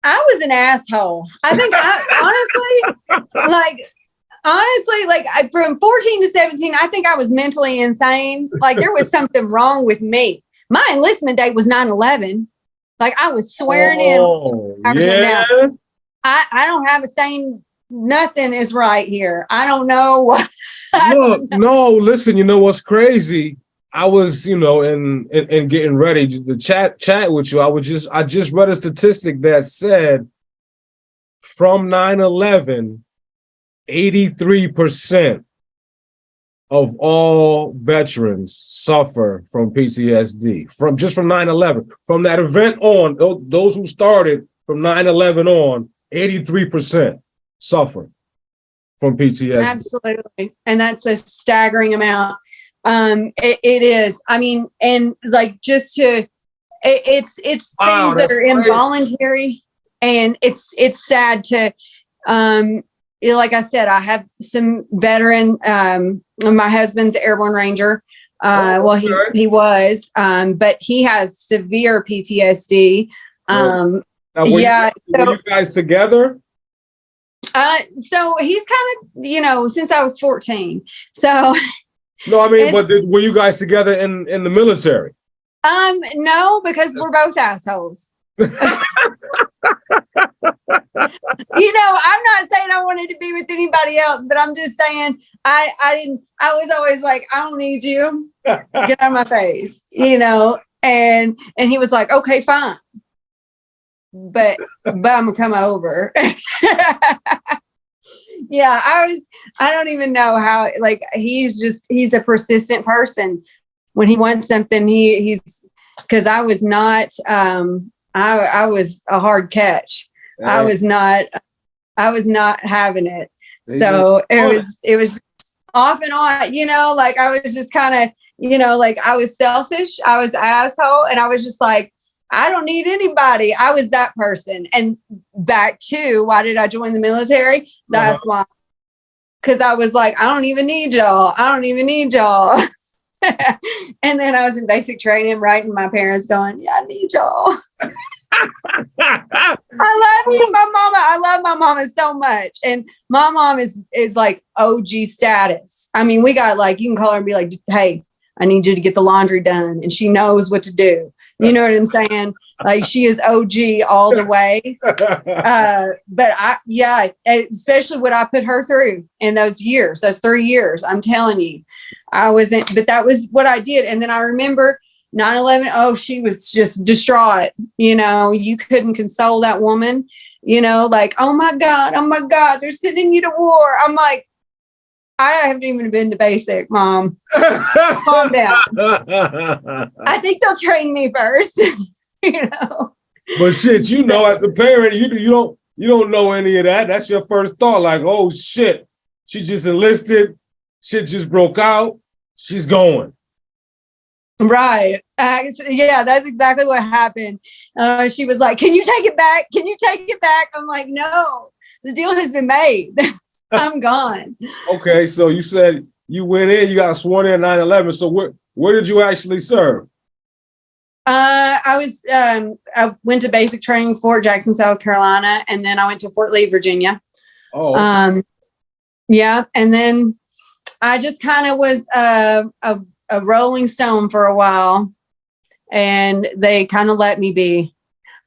I was an asshole. I think honestly, from 14 to 17, I think I was mentally insane. Like there was something wrong with me. My enlistment date was 9/11. Like I was swearing in. Yeah. I don't have a saying. Nothing is right here. I don't know what. Look, no, listen, you know what's crazy? I was, in getting ready to chat with you. I just read a statistic that said from 9/11, 83% of all veterans suffer from PTSD from 9/11. From that event on, those who started from 9/11 on, 83% suffer from PTSD. Absolutely. And that's a staggering amount. It is. I mean, and like it's things that are involuntary, and it's sad to, like I said, I have some veteran, my husband's airborne ranger. He was, but he has severe PTSD. Now, were you guys together? So he's kind of, since I was 14. So no, I mean, but were you guys together in the military? No, because we're both assholes. I'm not saying I wanted to be with anybody else, but I'm just saying I was always like, I don't need you. Get out of my face, and he was like, okay, fine. But I'm gonna come over. Yeah, I don't even know how, like, he's a persistent person. When he wants something, he's because I was not, I was a hard catch. Yeah. I was not having it. So it was off and on, like I was just kind of, like I was selfish. I was an asshole. And I was just like, I don't need anybody. I was that person. And back to why did I join the military? That's why. Because I was like, I don't even need y'all. And then I was in basic training, writing my parents going, yeah, I need y'all. I love you, my mama. I love my mama so much. And my mom is like OG status. I mean, we got like, you can call her and be like, hey, I need you to get the laundry done. And she knows what to do. You know what I'm saying? Like she is OG all the way. But especially what I put her through in those 3 years, I'm telling you, but that was what I did. And then I remember 9/11. Oh, she was just distraught. You couldn't console that woman, like, oh my God, they're sending you to war. I'm like, I haven't even been to basic, Mom. Calm down. I think they'll train me first, But shit, as a parent, you don't know any of that. That's your first thought, like, oh shit, she just enlisted, shit just broke out, she's going. Right. Yeah, that's exactly what happened. She was like, can you take it back? I'm like, no, the deal has been made. I'm gone. Okay, so you said you went in, you got sworn in 9/11. So where did you actually serve? I went to basic training, Fort Jackson, South Carolina, and then I went to Fort Lee, Virginia. Oh. Okay. Yeah, and then I just kind of was a rolling stone for a while, and they kind of let me be.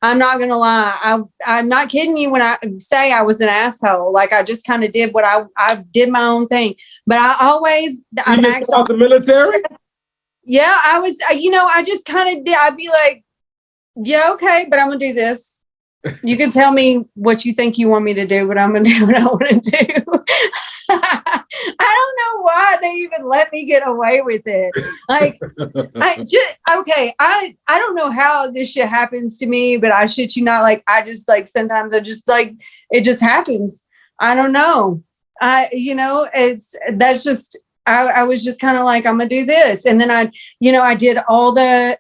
I'm not going to lie. I'm not kidding you when I say I was an asshole. Like I just kind of did what I did my own thing, but I always, I maxed out the military. Yeah, I was, I just kind of did. I'd be like, yeah, okay, but I'm going to do this. You can tell me what you think you want me to do, but I'm going to do what I want to do. I don't know why they even let me get away with it. Like, I don't know how this shit happens to me, but I shit you not, like, I just like, sometimes I just like, it just happens. I don't know. I was just kind of like, I'm going to do this. And then I did all the,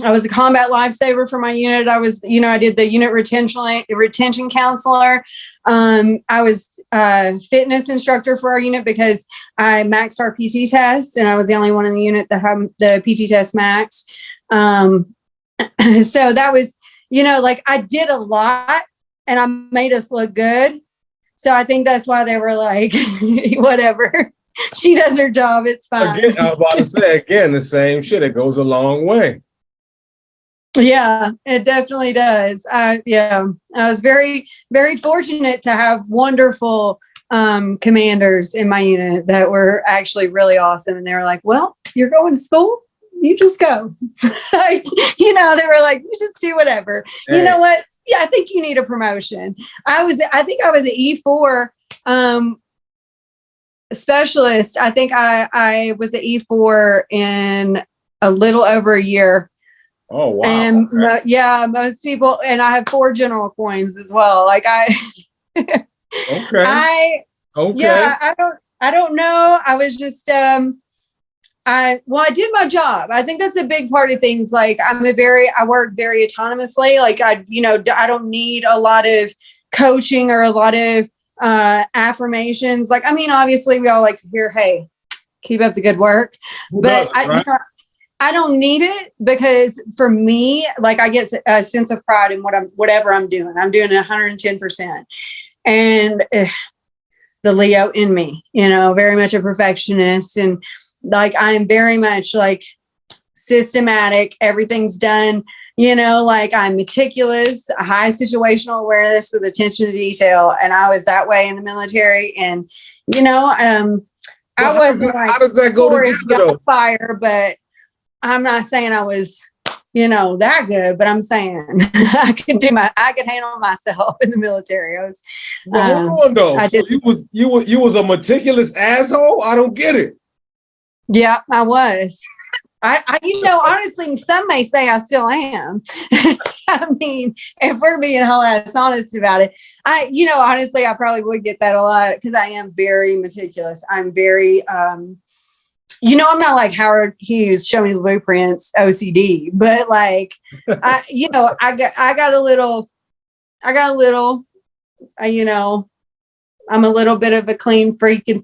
I was a combat lifesaver for my unit. I was, I did the unit retention counselor. I was a fitness instructor for our unit because I maxed our PT test, and I was the only one in the unit that had the PT test maxed. So that was, like I did a lot and I made us look good. So I think that's why they were like, whatever. She does her job. It's fine. Again, I was about to say again, the same shit. It goes a long way. Yeah, it definitely does. I was very, very fortunate to have wonderful commanders in my unit that were actually really awesome. And they were like, well, you're going to school, you just go. Like, they were like, you just do whatever. Hey. You know what? Yeah, I think you need a promotion. I think I was an E4 specialist. I think I was an E4 in a little over a year. Oh, wow. And most people, and I have 4 general coins as well. Like okay. I don't know. I was just, I did my job. I think that's a big part of things. Like I work very autonomously. Like I don't need a lot of coaching or a lot of affirmations. Like, I mean, obviously we all like to hear, hey, keep up the good work. But I don't need it because for me, like I get a sense of pride in whatever I'm doing. I'm doing it 110%. And the Leo in me, very much a perfectionist. And like, I'm very much like systematic. Everything's done, like I'm meticulous, a high situational awareness with attention to detail. And I was that way in the military. And, I wasn't like, how does that go together? Fire, but I'm not saying I was, that good, but I'm saying I could handle myself in the military. I was, hold on though. So you was a meticulous asshole? I don't get it. Yeah, I was. I honestly, some may say I still am. I mean, if we're being whole ass honest about it, honestly, I probably would get that a lot because I am very meticulous. I'm very, I'm not like Howard Hughes, show me the blueprints, OCD, but like, I got a little, I'm a little bit of a clean freak and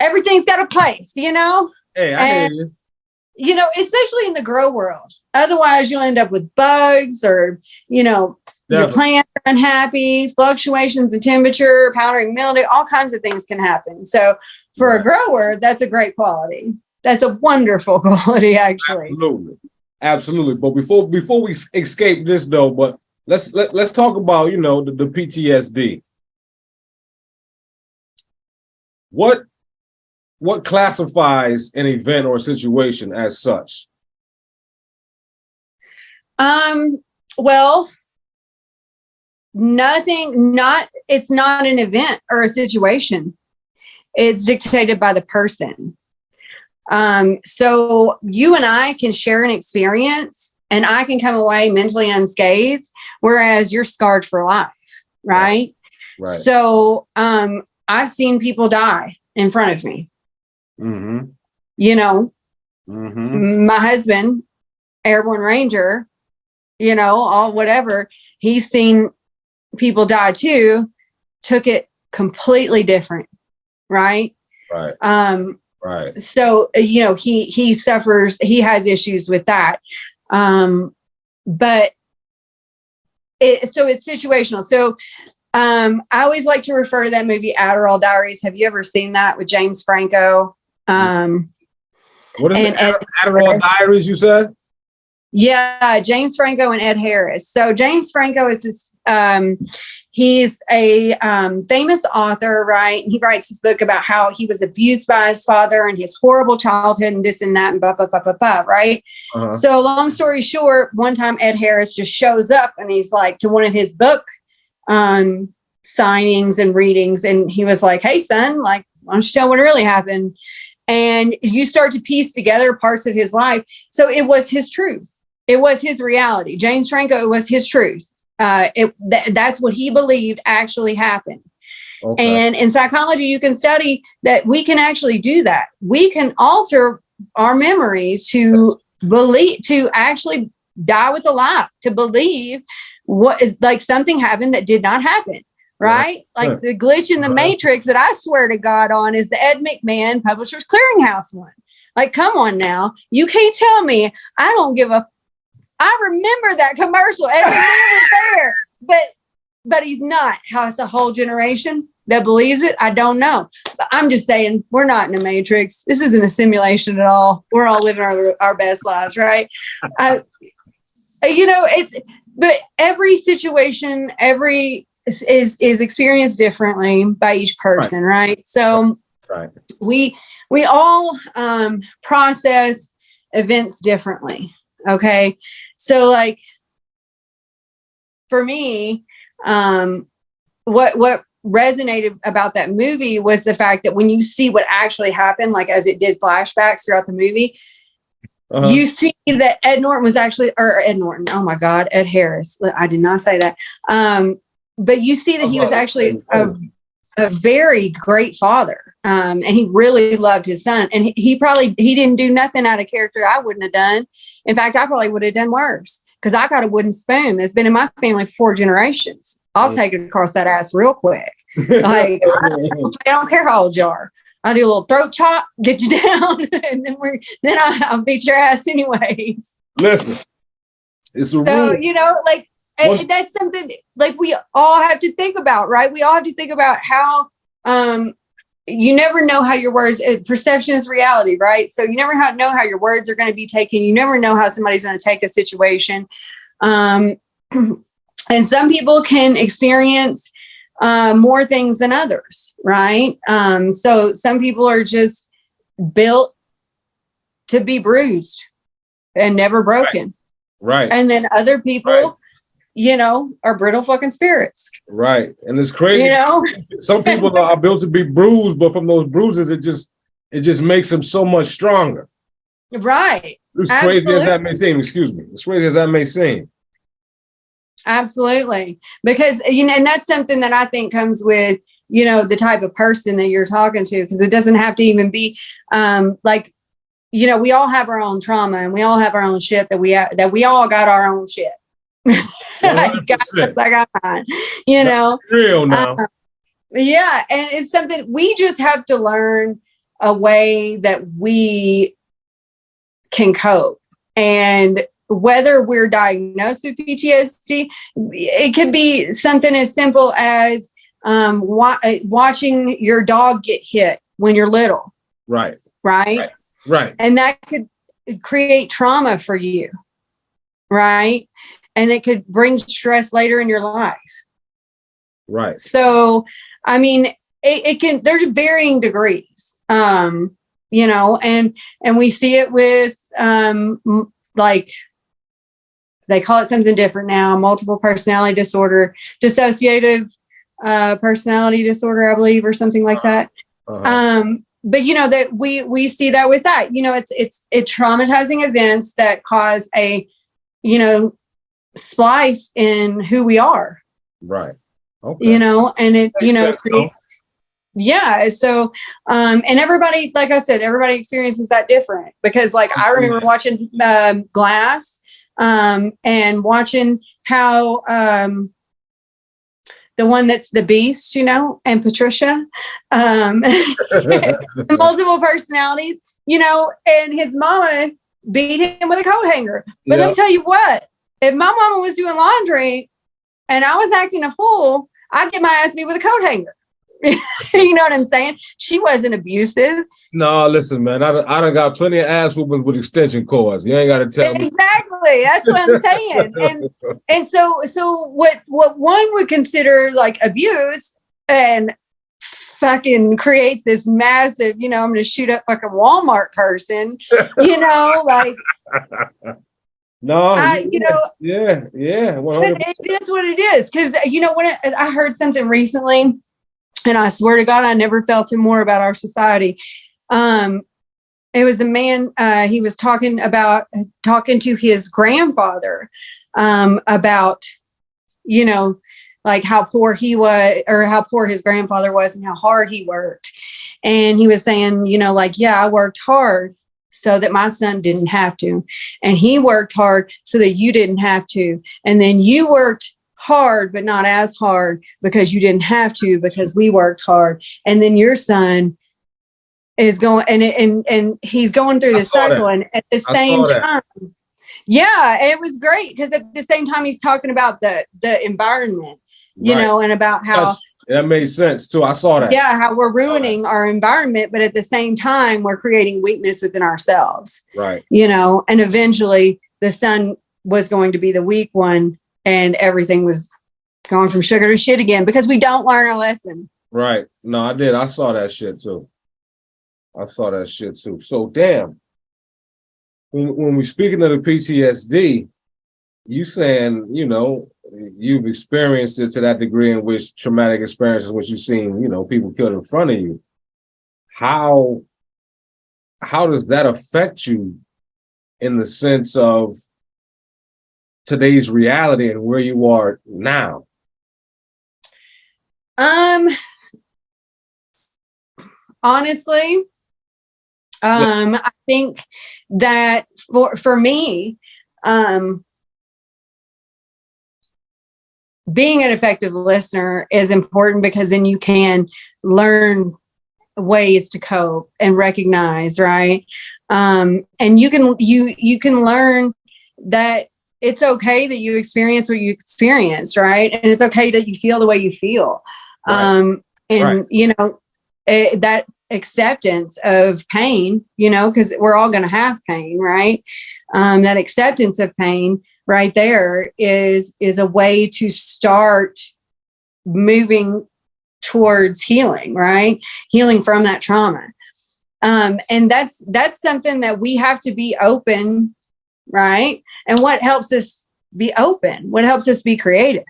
everything's got a place, Hey, I hear you. Especially in the grow world. Otherwise, you'll end up with bugs or, your plants are unhappy, fluctuations in temperature, powdering mildew, all kinds of things can happen. So for a grower, that's a great quality. That's a wonderful quality, actually. Absolutely. But before we escape this, though, but let's talk about, the PTSD. What classifies an event or a situation as such? Well, it's not an event or a situation. It's dictated by the person. So you and I can share an experience and I can come away mentally unscathed, whereas you're scarred for life. Right. So, I've seen people die in front of me. Mm-hmm. My husband, Airborne Ranger, all whatever, he's seen people die too, took it completely different. Right. Right. So, he suffers, he has issues with that. But it's situational. So, I always like to refer to that movie Adderall Diaries. Have you ever seen that with James Franco? What is it? Adderall Diaries, you said? Yeah, James Franco and Ed Harris. So James Franco is this, he's a famous author, right? He writes this book about how he was abused by his father and his horrible childhood and this and that and blah, blah, blah, blah, blah, right? Uh-huh. So long story short, one time Ed Harris just shows up and he's like to one of his book signings and readings. And he was like, hey, son, like, why don't you tell what really happened? And you start to piece together parts of his life. So it was his truth. It was his reality. James Franco, it was his truth. That's what he believed actually happened. Okay. And in psychology, you can study that we can actually do that. We can alter our memory to believe, to actually die with a lie, to believe what is like something happened that did not happen. Right? Like the glitch in the matrix that I swear to God on is the Ed McMahon Publishers Clearinghouse one. Like, come on now. You can't tell me I don't give a I remember that commercial. Every man was there, but he's not. How it's a whole generation that believes it, I don't know. But I'm just saying, we're not in a matrix. This isn't a simulation at all. We're all living our best lives, right? But every situation, is experienced differently by each person, right? So we all process events differently. Okay. So like for me, what resonated about that movie was the fact that when you see what actually happened, like as it did flashbacks throughout the movie, you see that Ed Norton, oh my God, Ed Harris. I did not say that. But you see that he was actually a very great father. And he really loved his son. And he didn't do nothing out of character I wouldn't have done. In fact, I probably would have done worse because I got a wooden spoon that's been in my family for 4 generations. I'll take it across that ass real quick. Like, I don't care how old you are. I'll do a little throat chop, get you down, and then I'll beat your ass anyways. Listen, it's a rule. Like, that's something like we all have to think about, right? We all have to think about how you never know how your words, perception is reality, right? So you never know how your words are going to be taken. You never know how somebody's going to take a situation. And some people can experience more things than others, right? So some people are just built to be bruised and never broken. Right. And then other people, are brittle fucking spirits. Right. And it's crazy. Some people are built to be bruised, but from those bruises, it just makes them so much stronger. Right. As crazy as that may seem, as crazy as that may seem. Absolutely. Because, and that's something that I think comes with, the type of person that you're talking to, because it doesn't have to even be we all have our own trauma and we all have our own shit that we all got our own shit. I got mine, Real now. Yeah. And it's something we just have to learn a way that we can cope. And whether we're diagnosed with PTSD, it could be something as simple as watching your dog get hit when you're little. Right. And that could create trauma for you. Right. And it could bring stress later in your life. Right. So, I mean, there's varying degrees, and we see it with, they call it something different now, multiple personality disorder, dissociative personality disorder, I believe, or something like that. But that we see that with that, it's traumatizing events that cause a, splice in who we are. Right. Okay. And it, creates, yeah. So, and everybody, like I said, everybody experiences that different because I remember watching Glass, and watching how, the one that's the beast, and Patricia, multiple personalities, and his mama beat him with a coat hanger. But let me tell you what, if my mama was doing laundry and I was acting a fool, I'd get my ass beat with a coat hanger. You know what I'm saying? She wasn't abusive. No, listen, man. I done got plenty of ass whoopings with extension cords. You ain't got to tell me. Exactly. That's what I'm saying. And so what one would consider like abuse and fucking create this massive, I'm going to shoot up like a Walmart person, No, yeah. 100%. But it is what it is. Because, when I heard something recently, and I swear to God, I never felt it more about our society. It was a man, he was talking to his grandfather about, like how poor he was or how poor his grandfather was and how hard he worked. And he was saying, I worked hard so that my son didn't have to. And he worked hard so that you didn't have to. And then you worked hard, but not as hard because you didn't have to, because we worked hard. And then your son is going and he's going through this cycle. And at the same time, Yeah, and it was great because at the same time he's talking about the environment, you Right. know, and about how that made sense too. I saw that. Yeah, how we're ruining our environment, but at the same time we're creating weakness within ourselves. Right. You know, and eventually the sun was going to be the weak one, and everything was going from sugar to shit again because we don't learn our lesson. Right. No, I did. I saw that shit too. So damn. When we're speaking of the PTSD, you saying, you know, you've experienced it to that degree in which traumatic experiences, which you've seen, you know, people killed in front of you. How does that affect you in the sense of today's reality and where you are now? Honestly, I think that for me, being an effective listener is important because then you can learn ways to cope and recognize, right? And you can learn that it's okay that you experience what you experienced, right? And it's okay that you feel the way you feel. Right. And you know, that acceptance of pain, you know, because we're all going to have pain, right? That acceptance of pain right there is a way to start moving towards healing, right? Healing from that trauma. And that's something that we have to be open, right? And what helps us be open? What helps us be creative?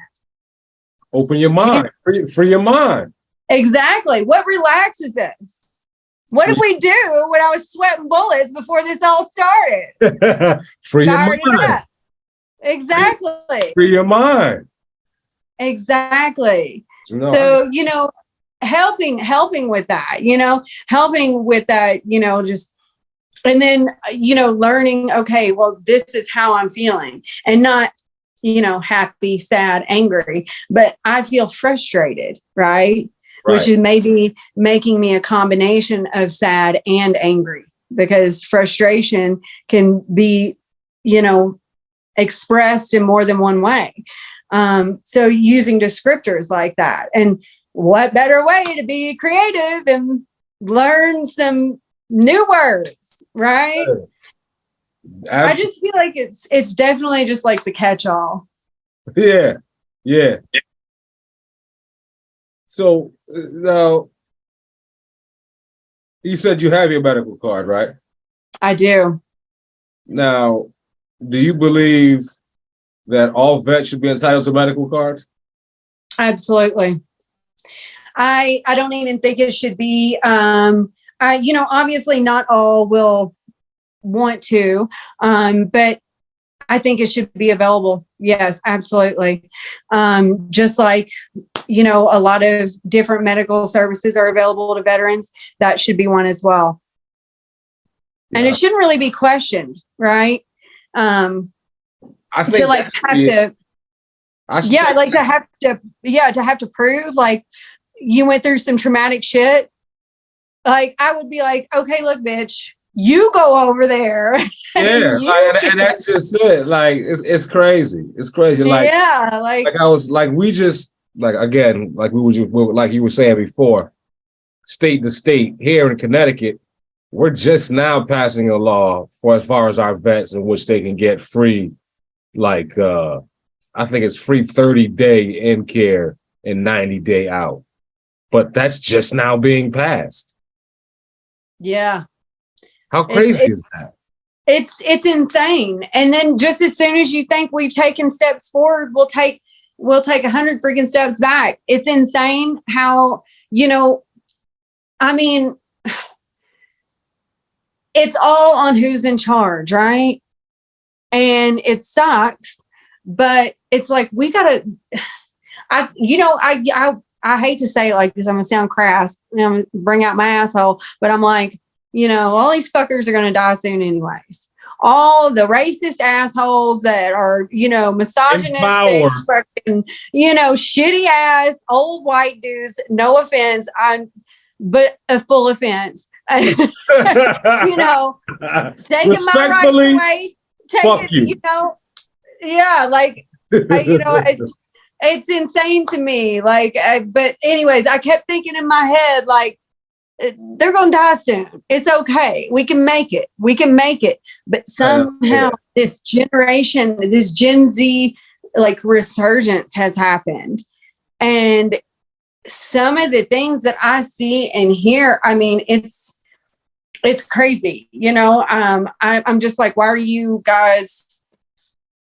Open your mind, free your mind. Exactly. What relaxes us? What did we do when I was sweating bullets before this all started? Free your mind. Exactly. Free your mind. Exactly. No, so, you know, helping with that, you know, just, and then, you know, learning, okay, well, this is how I'm feeling, and not, you know, happy, sad, angry, but I feel frustrated, right? Which is maybe making me a combination of sad and angry, because frustration can be, you know, expressed in more than one way. So using descriptors like that, and what better way to be creative and learn some new words, right? Absolutely. I just feel like it's definitely just like the catch-all. Yeah. So now, you said you have your medical card, right? I do. Now, do you believe that all vets should be entitled to medical cards? Absolutely. I don't even think it should be. You know, obviously not all will want to, but I think it should be available. Yes, absolutely. Just like, you know, a lot of different medical services are available to veterans, that should be one as well. Yeah. And it shouldn't really be questioned, right? I think to like have to, to have to prove like you went through some traumatic shit. Like I would be like, okay, look, bitch, you go over there. Yeah, and that's just it. Like it's crazy. It's crazy. Like yeah, like I was like we just like again like like you were saying before, state to state here in Connecticut, we're just now passing a law for as far as our vets in which they can get free, like I think it's free 30-day in care and 90-day out, but that's just now being passed. Yeah. How crazy is that? It's insane. And then just as soon as you think we've taken steps forward, we'll take 100 freaking steps back. It's insane how, you know, I mean, it's all on who's in charge, right? And it sucks, but it's like we gotta. I hate to say it like this. I'm gonna sound crass. I'm gonna bring out my asshole, but I'm like, you know, all these fuckers are going to die soon anyways. All the racist assholes that are, you know, misogynistic, fucking, you know, shitty ass old white dudes. No offense, but a full offense. You know, taking my rights away, take Fuck it, you. you know, yeah, like, you know, it's insane to me. Like, but anyways, I kept thinking in my head, like, they're going to die soon. It's okay. We can make it. We can make it. But somehow this generation, this Gen Z, like resurgence has happened. And some of the things that I see and hear, I mean, it's crazy. You know, I'm just like, why are you guys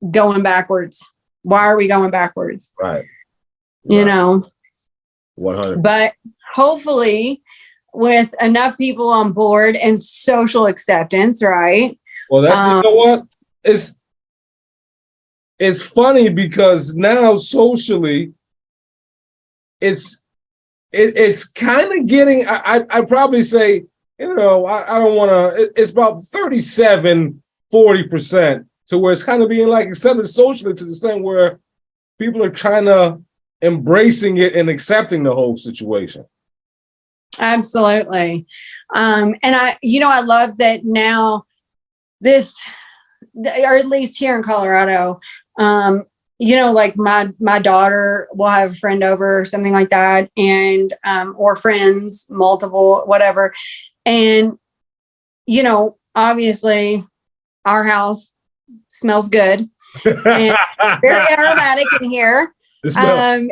going backwards? Why are we going backwards? Right. You know, 100. But hopefully with enough people on board and social acceptance, right? Well, that's, you know what? It's funny because now socially, it's kind of getting, I probably say, you know, I don't want to, it's about 37-40% to where it's kind of being like accepted socially to the extent where people are kind of embracing it and accepting the whole situation. Absolutely. And I love that now this, or at least here in Colorado, you know, like my daughter will have a friend over or something like that, and or friends, multiple, whatever. And, you know, obviously our house smells good and very aromatic in here. It smell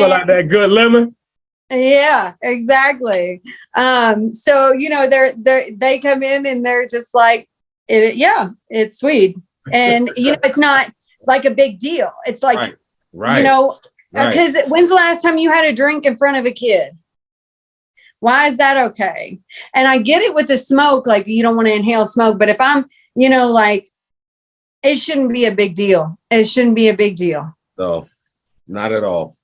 like that good lemon. Yeah, exactly. So, you know, they come in and they're just like, it's sweet. And, you know, it's not like a big deal. It's like, right. You know, because when's the last time you had a drink in front of a kid? Why is that okay? And I get it with the smoke, like you don't want to inhale smoke, but if I'm, you know, like, it shouldn't be a big deal. It shouldn't be a big deal. No, not at all.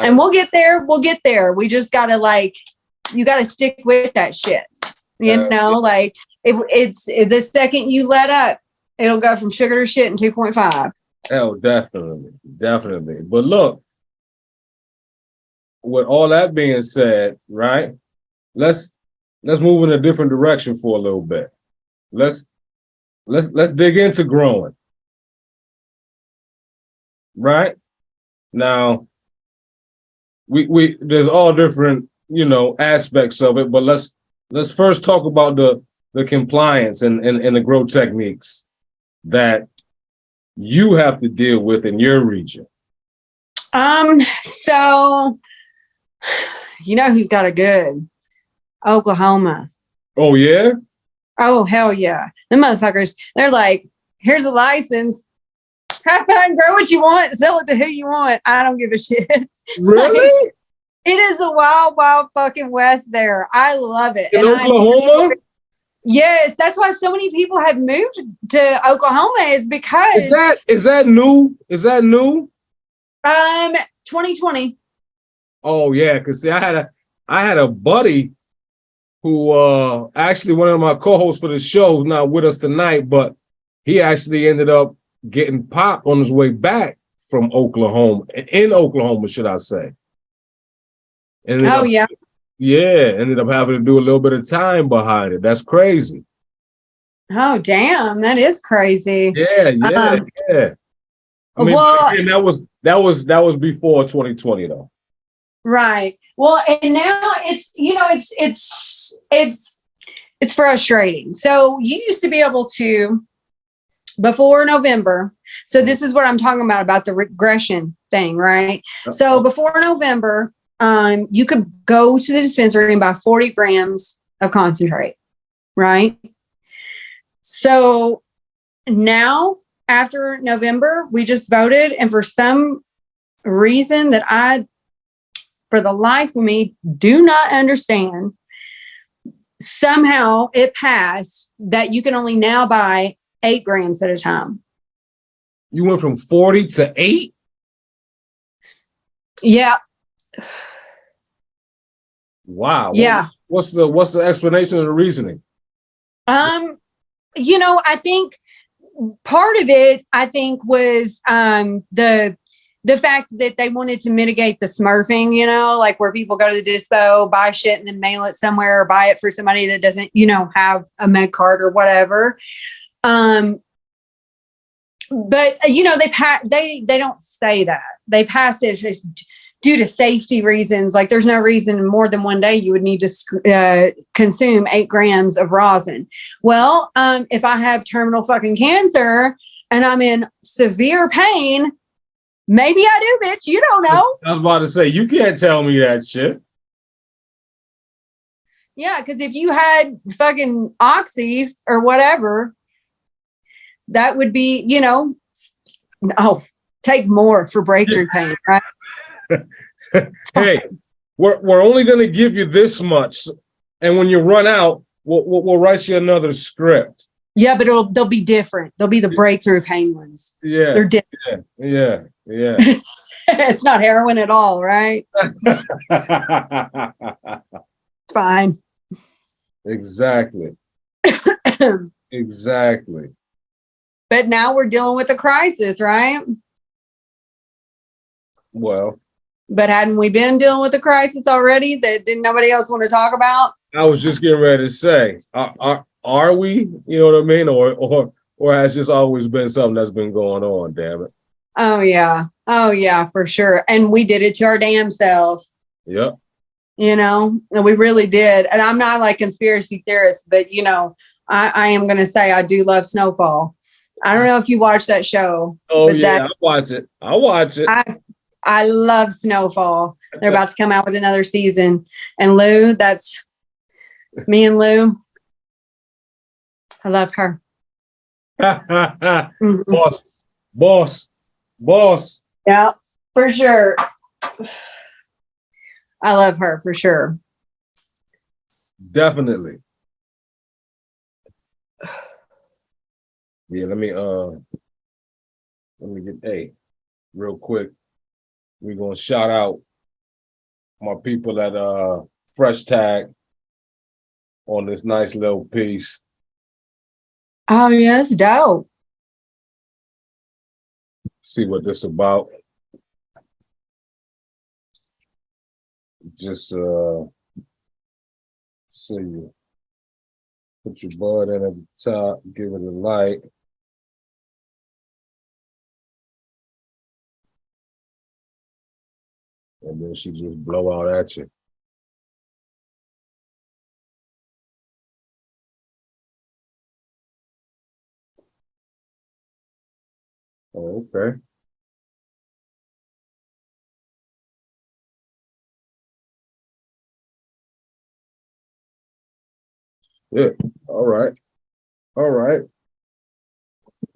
And we'll get there. We'll get there. We just got to, like, you got to stick with that shit. You know, like it's the second you let up, it'll go from sugar to shit in 2.5. Oh, definitely. Definitely. But look, with all that being said, right, let's move in a different direction for a little bit. Let's dig into growing. Right? Now, we there's all different, you know, aspects of it, but let's first talk about the compliance and the grow techniques that you have to deal with in your region. So you know who's got a good? Oklahoma. Oh yeah? Oh hell yeah. The motherfuckers, they're like, here's a license. Have fun, grow what you want, sell it to who you want. I don't give a shit. Really? Like, it is a wild, wild fucking west there. I love it. In Oklahoma? Yes, that's why so many people have moved to Oklahoma, is because is that new? Is that new? 2020. Oh yeah, because see, I had a buddy who actually one of my co-hosts for the show is not with us tonight, but he actually ended up getting popped on his way back from Oklahoma, in Oklahoma, should I say. Ended up having to do a little bit of time behind it. That's crazy. Oh, damn. That is crazy. Yeah. I mean, that was before 2020 though. Right. Well, and now it's, you know, it's frustrating. So you used to be able to, before November. So this is what I'm talking about the regression thing, right? So before November, you could go to the dispensary and buy 40 grams of concentrate, right? So now after November, we just voted, and for some reason that I, for the life of me, do not understand, somehow it passed that you can only now buy 8 grams at a time. You went from 40 to 8? Yeah. Wow. Yeah. What's the explanation of the reasoning? You know, I think part of it, was the fact that they wanted to mitigate the smurfing, you know, like where people go to the dispo, buy shit and then mail it somewhere, or buy it for somebody that doesn't, you know, have a med card or whatever. but they don't say that. They pass it just due to safety reasons. Like there's no reason more than one day you would need to consume 8 grams of rosin. Well, if I have terminal fucking cancer and I'm in severe pain, maybe I do, bitch. You don't know. I was about to say, you can't tell me that shit. Yeah, because if you had fucking oxys or whatever, that would be, take more for breakthrough pain, right? Hey, we're only going to give you this much, and when you run out, we'll write you another script. Yeah, but they'll be different. They'll be the breakthrough pain ones. Yeah, they're different. Yeah. It's not heroin at all, right? It's fine. Exactly. Exactly. But now we're dealing with a crisis, right? Well, but hadn't we been dealing with a crisis already that didn't nobody else want to talk about? I was just getting ready to say, are we? You know what I mean? Or has this always been something that's been going on? Damn it! Oh yeah, for sure. And we did it to our damn selves. Yep. And we really did. And I'm not like conspiracy theorist, but I am going to say I do love Snowfall. I don't know if you watch that show. Oh yeah, I watch it. I love Snowfall. They're about to come out with another season. And Lou, that's me and Lou. I love her. Boss. Yeah, for sure. I love her for sure. Definitely. Yeah, let me get real quick. We're gonna shout out my people at Fresh Tag on this nice little piece. Oh yeah, that's dope. See what this about. Just see you. Put your bud in at the top, give it a light. And then she just blow out at you. Oh, okay. Yeah. All right.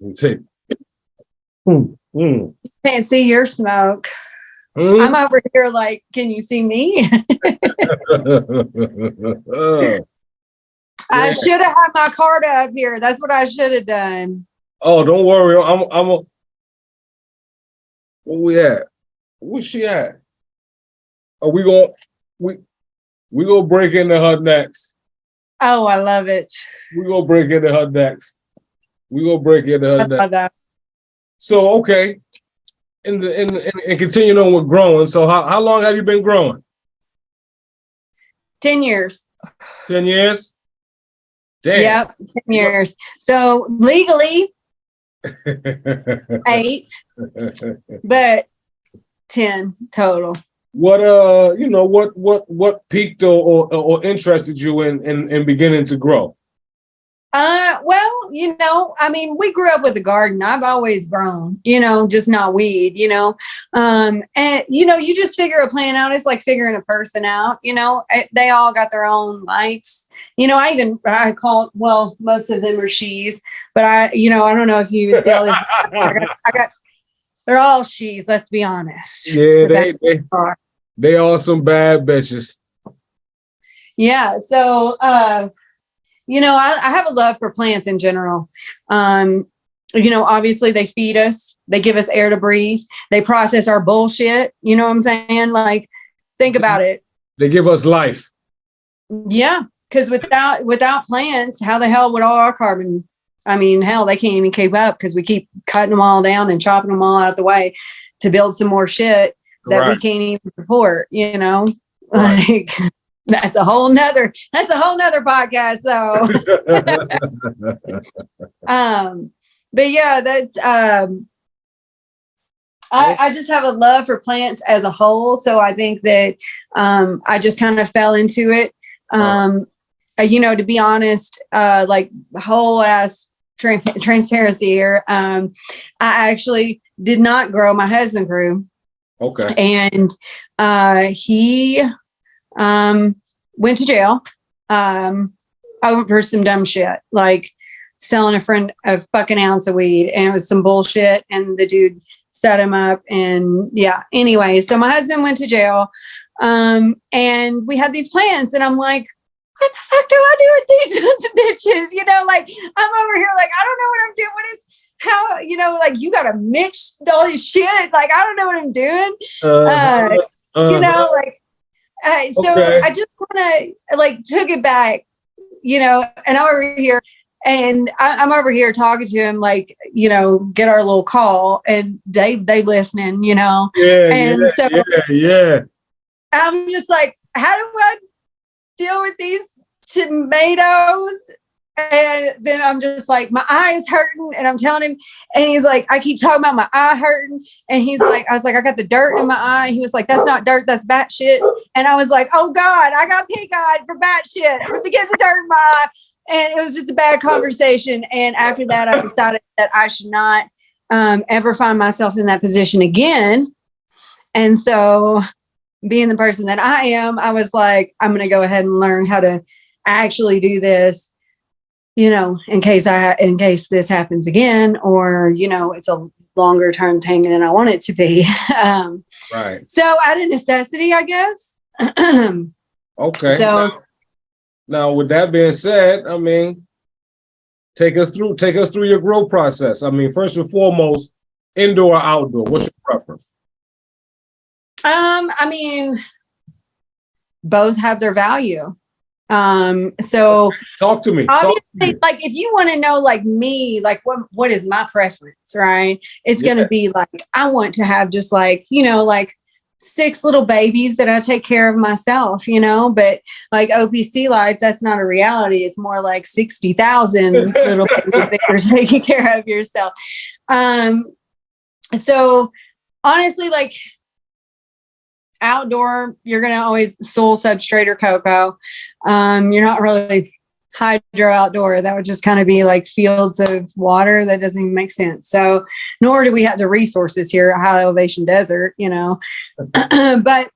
You take. Can't see your smoke. I'm over here like, can you see me? I should have had my card up here. That's what I should have done. Oh, don't worry. Where we at? Where's she at? Are we gonna break into her next? Oh, I love it. We gonna break into her next. So okay. And continuing on with growing. So how long have you been growing? 10 years. 10 years? Damn. Yep, 10 years. So legally 8, but 10 total. What piqued or interested you in beginning to grow? Well, we grew up with a garden. I've always grown, just not weed, and you just figure a plant out. It's like figuring a person out, they all got their own likes, I call, well, most of them are she's, but I don't know if you even see all this. They're all she's, let's be honest. Yeah, they are some bad bitches. Yeah. So, I have a love for plants in general. Obviously they feed us, they give us air to breathe, they process our bullshit. You know what I'm saying? Like, think about it. They give us life. Yeah. Because without plants, how the hell would all our carbon? I mean, hell, they can't even keep up because we keep cutting them all down and chopping them all out of the way to build some more shit that we can't even support, Right. Like, that's a whole nother podcast though. but yeah, that's I just have a love for plants as a whole. So I think that I just kind of fell into it. To be honest, like whole ass transparency here. I actually did not grow. My husband grew. Okay. And he went to jail for some dumb shit, like selling a friend a fucking ounce of weed, and it was some bullshit, and the dude set him up. And yeah, anyway, so my husband went to jail, and we had these plans, and I'm like, what the fuck do I do with these sons of bitches? Like I'm over here, like, I don't know what I'm doing. What is how, like you got to mix all this shit. Like, I don't know what I'm doing. So okay. I just kind of like took it back, and I'm over here. And I'm over here talking to him, like, get our little call, and they listening, Yeah. I'm just like, how do I deal with these tomatoes? And then I'm just like, my eye is hurting, and I'm telling him, and he's like, I keep talking about my eye hurting, and he's like, I was like, I got the dirt in my eye. He was like, that's not dirt, that's bat shit. And I was like, oh God, I got pink-eyed for bat shit, for the kids of dirt in my eye. And it was just a bad conversation. And after that, I decided that I should not ever find myself in that position again. And so, being the person that I am, I was like, I'm going to go ahead and learn how to actually do this, in case this happens again, or, it's a longer term thing than I want it to be. Right. So out of necessity, I guess. Okay. So now, with that being said, I mean, take us through your grow process. I mean, first and foremost, indoor or outdoor, what's your preference? I mean, both have their value. So talk to me. Obviously, like if you want to know, like me, like what is my preference, right? It's going to be like, I want to have just like, like 6 little babies that I take care of myself, but like OPC life, that's not a reality. It's more like 60,000 little babies that you're taking care of yourself. So honestly, like outdoor, you're going to always soil, substrate, or cocoa. You're not really hydro outdoor. That would just kind of be like fields of water. That doesn't even make sense. So nor do we have the resources here at high elevation desert, but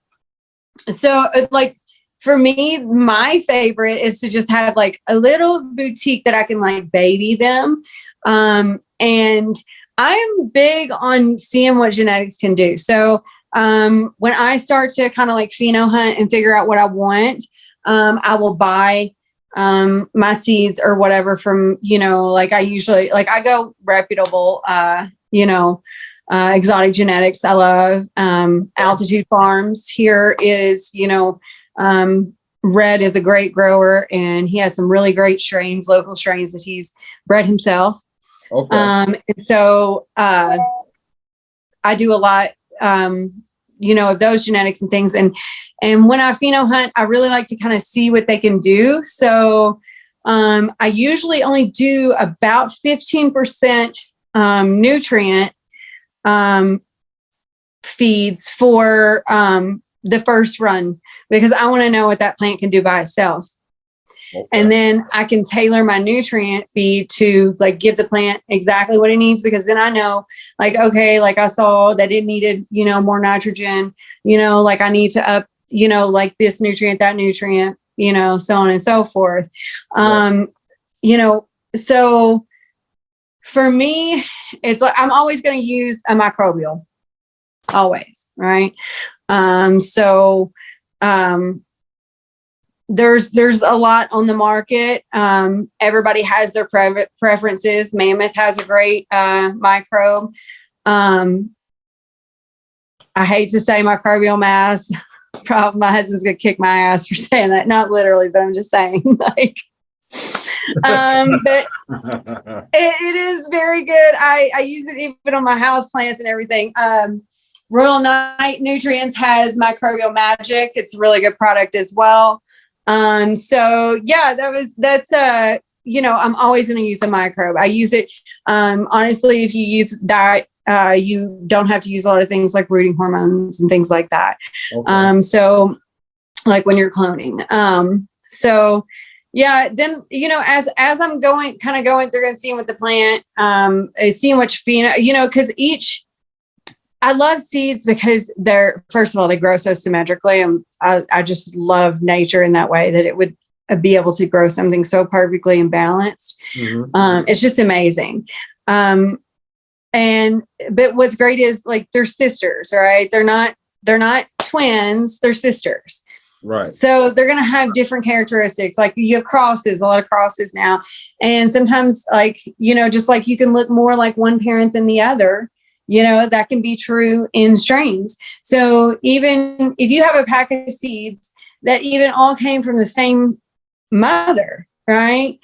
so like for me, my favorite is to just have like a little boutique that I can like baby them. And I'm big on seeing what genetics can do. So when I start to kind of like pheno hunt and figure out what I want, I will buy my seeds or whatever from, like I usually, like I go reputable, exotic genetics. I love Altitude Farms. Here is, Red is a great grower, and he has some really great strains, local strains that he's bred himself. Okay. And so I do a lot, of those genetics and things. And when I pheno hunt, I really like to kind of see what they can do. So I usually only do about 15% nutrient feeds for the first run, because I want to know what that plant can do by itself. Okay. And then I can tailor my nutrient feed to like give the plant exactly what it needs, because then I know like, okay, like I saw that it needed, more nitrogen, like I need to up, like this nutrient, that nutrient, so on and so forth. So for me, it's like, I'm always going to use a microbial, always. Right. There's a lot on the market. Everybody has their preferences. Mammoth has a great microbe. I hate to say microbial mass. Probably my husband's gonna kick my ass for saying that. Not literally, but I'm just saying like. But it is very good. I use it even on my house plants and everything. Royal Night Nutrients has Microbial Magic. It's a really good product as well. So yeah, that's I'm always going to use a microbe. I use it. Honestly, if you use that, you don't have to use a lot of things like rooting hormones and things like that. Okay. So like when you're cloning. So yeah, then, as I'm going through and seeing with the plant, seeing which cause I love seeds because first of all, they grow so symmetrically. And I just love nature in that way, that it would be able to grow something so perfectly and balanced. Mm-hmm. It's just amazing. But what's great is like they're sisters, right? They're not twins, they're sisters. Right. So they're going to have different characteristics. Like you have crosses, a lot of crosses now. And sometimes like, just like you can look more like one parent than the other, that can be true in strains. So even if you have a pack of seeds that even all came from the same mother, right?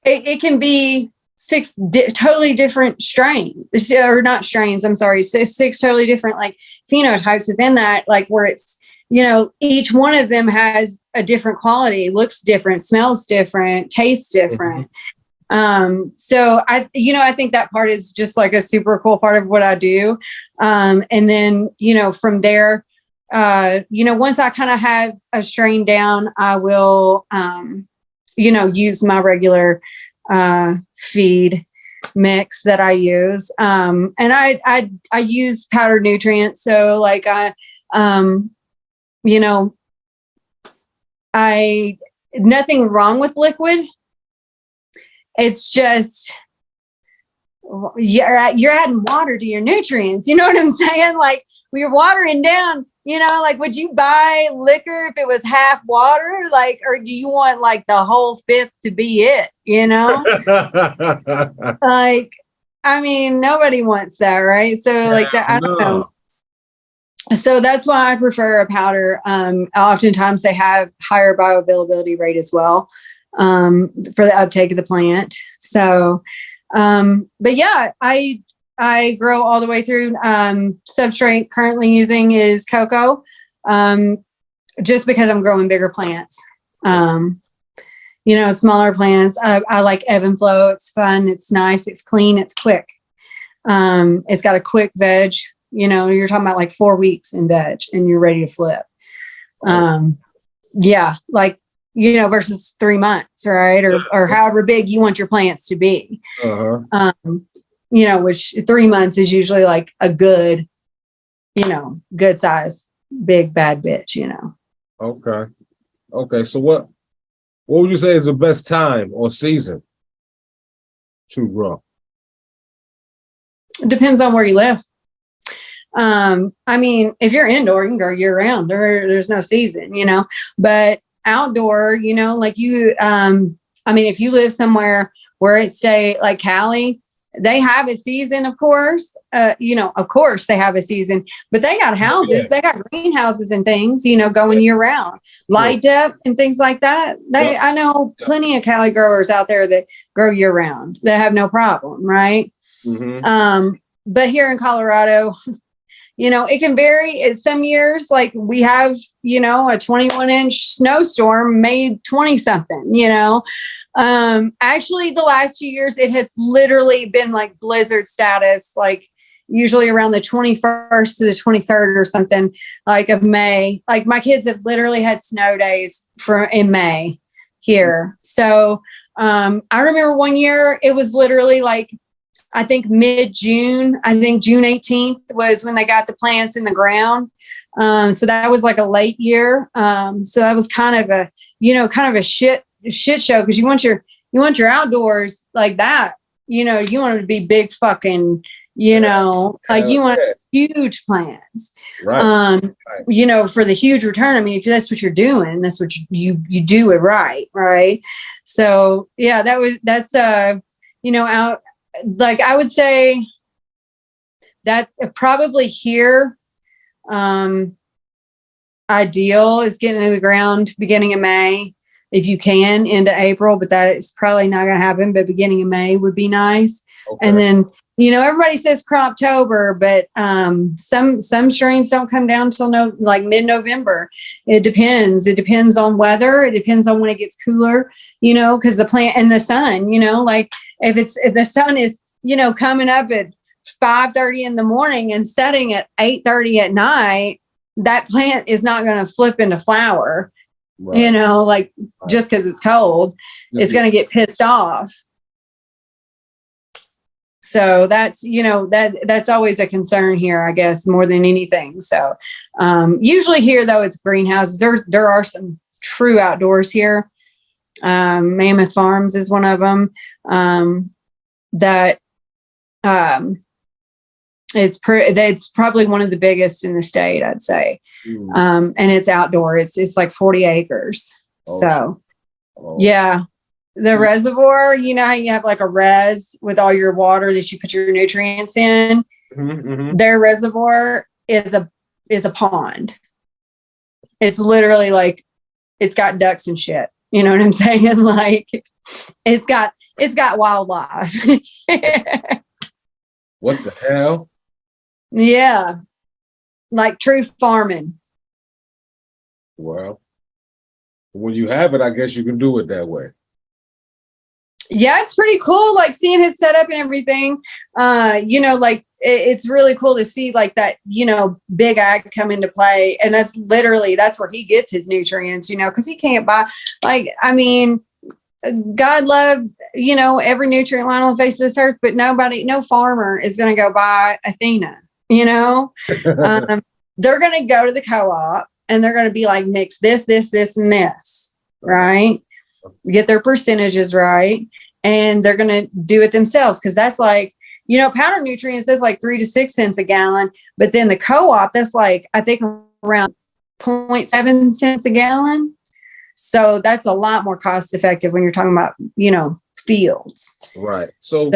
It can be six totally different strains, or not strains. I'm sorry. Six totally different like phenotypes within that, like where it's, each one of them has a different quality, looks different, smells different, tastes different. So I think that part is just like a super cool part of what I do. And then, from there, once I kind of have a strain down, I will, use my regular, feed mix that I use. And I use powdered nutrients. So like nothing wrong with liquid. It's just, you're adding water to your nutrients. You know what I'm saying? Like when you're watering down, like, would you buy liquor if it was half water? Like, or do you want like the whole fifth to be it, Like, I mean, nobody wants that, right? So like that, I don't know. So that's why I prefer a powder. Oftentimes they have higher bioavailability rate as well, for the uptake of the plant. So, but yeah, I grow all the way through. Substrate currently using is cocoa, just because I'm growing bigger plants. Smaller plants. I like ebb and flow. It's fun. It's nice. It's clean. It's quick. It's got a quick veg. You're talking about like 4 weeks in veg and you're ready to flip. Yeah, like, versus 3 months, right? Or however big you want your plants to be. Which 3 months is usually like a good, good size, big bad bitch, Okay. So what would you say is the best time or season to grow? It depends on where you live. I mean, if you're indoor, you can grow year round. There's no season, but outdoor, like if you live somewhere where it's like Cali, they have a season, of course, of course they have a season, but they got houses, they got greenhouses and things, going year round, light depth and things like that. I know plenty of Cali growers out there that grow year round, that have no problem. Right. But here in Colorado, it can vary. Some years, like we have, a 21-inch snowstorm made 20 something, actually the last few years, it has literally been like blizzard status, like usually around the 21st to the 23rd or something like of May. Like my kids have literally had snow days in May here. So, I remember one year it was literally like, I think mid-June, June 18th was when they got the plants in the ground. So that was like a late year. So that was kind of a shit show. Cause you want your outdoors like that, you want it to be big fucking, like you want huge plants, right. For the huge return. I mean, if that's what you're doing, that's what you do it right. Right. So yeah, that's out. Like I would say that probably here, ideal is getting in the ground beginning of May, if you can, into April, but that is probably not going to happen. But beginning of May would be nice. Okay. And then everybody says Croptober, but some strains don't come down till like mid-November. It depends. It depends on weather. It depends on when it gets cooler, because the plant and the sun, like if the sun is, coming up at 5:30 in the morning and setting at 8:30 at night, that plant is not going to flip into flower, right. Like just because it's cold, it's going to get pissed off. So that's, that's always a concern here, I guess, more than anything. So usually here, though, it's greenhouses. There are some true outdoors here. Mammoth Farms is one of them. It's probably one of the biggest in the state, I'd say. And it's outdoor. It's like 40 acres. Yeah. The reservoir, how you have like a res with all your water that you put your nutrients in. Their reservoir is a pond. It's literally like, it's got ducks and shit. You know what I'm saying? Like it's got wildlife. What the hell? Yeah. Like true farming. Well, when you have it, I guess you can do it that way. Yeah, it's pretty cool. Like seeing his setup and everything. Like it's really cool to see like that, big ag come into play. And that's where he gets his nutrients, because he can't buy, like, I mean, God love, every nutrient line on the face of this earth, but no farmer is going to go buy Athena, they're going to go to the co-op and they're going to be like, mix this, and this, right? Get their percentages right. And they're going to do it themselves. Cause that's like, powder nutrients, that's like 3 to 6 cents a gallon. But then the co-op, that's like, I think around 0.7 cents a gallon. So that's a lot more cost effective when you're talking about, fields. Right. So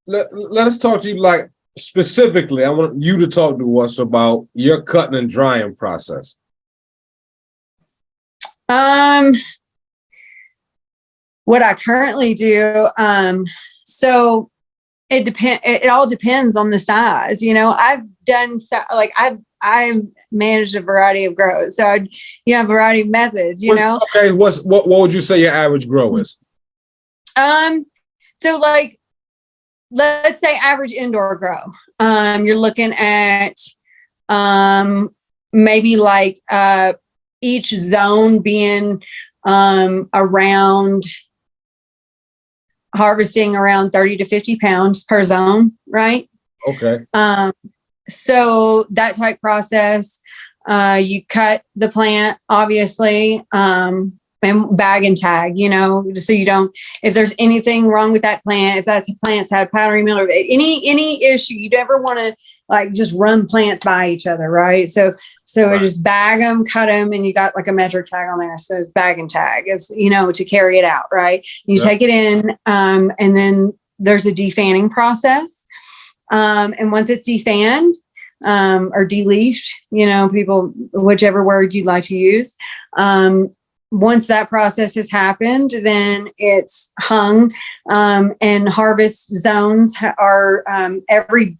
let us talk to you like specifically. I want you to talk to us about your cutting and drying process. What I currently do, so it all depends on the size. I've done I've managed a variety of grows. So a variety of methods, Okay, what would you say your average grow is? So like let's say average indoor grow. You're looking at maybe like each zone being around harvesting around 30 to 50 pounds per zone, right? Okay. So that type process, you cut the plant, obviously, and bag and tag, so you don't, if there's anything wrong with that plant, if that's plant's had powdery mildew, any issue, you never want to like just run plants by each other, right? So right. Just bag them, cut them, and you got like a metric tag on there. So it's bag and tag, is to carry it out, right? You take it in, and then there's a defanning process. And once it's defanned, or deleafed, people, whichever word you'd like to use. Once that process has happened, then it's hung, and harvest zones are, every